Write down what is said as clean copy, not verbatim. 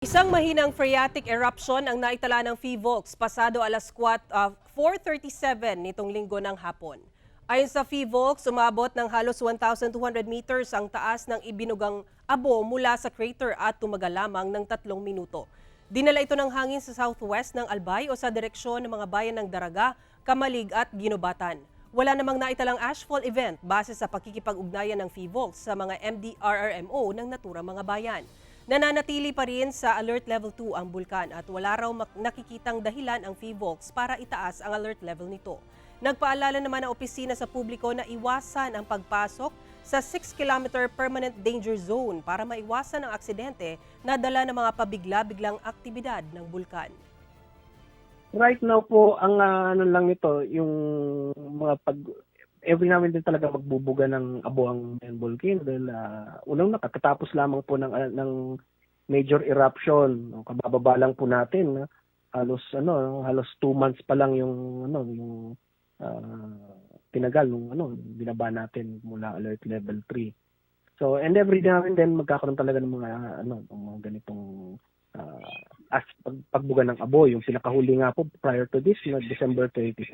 Isang mahinang phreatic eruption ang naitala ng PHIVOLCS pasado alas 4:37 nitong linggo ng hapon. Ayon sa PHIVOLCS, umabot ng halos 1,200 meters ang taas ng ibinugang abo mula sa crater at tumagal lamang ng 3 minuto. Dinala ito ng hangin sa southwest ng Albay o sa direksyon ng mga bayan ng Daraga, Kamalig at Ginobatan. Wala namang naitalang ashfall event base sa pakikipag-ugnayan ng PHIVOLCS sa mga MDRRMO ng naturang mga bayan. Nananatili pa rin sa Alert Level 2 ang bulkan at wala raw nakikitang dahilan ang PHIVOLCS para itaas ang alert level nito. Nagpaalala naman ang opisina sa publiko na iwasan ang pagpasok sa 6-kilometer permanent danger zone para maiwasan ang aksidente na dala ng mga pabigla-biglang aktibidad ng bulkan. Right now po, ang ano lang nito, yung mga every now and then talaga magbubuga ng abo ang main volcano dahil unang nakatapos lamang po ng major eruption. Kabababa lang po natin, halos 2 months pa lang yung tinagal nung binaba natin mula alert level 3. So and every now and then magkakaroon talaga ng mga ganitong pagbuga ng abo. Yung pinakahuli nga po prior to this, December 26.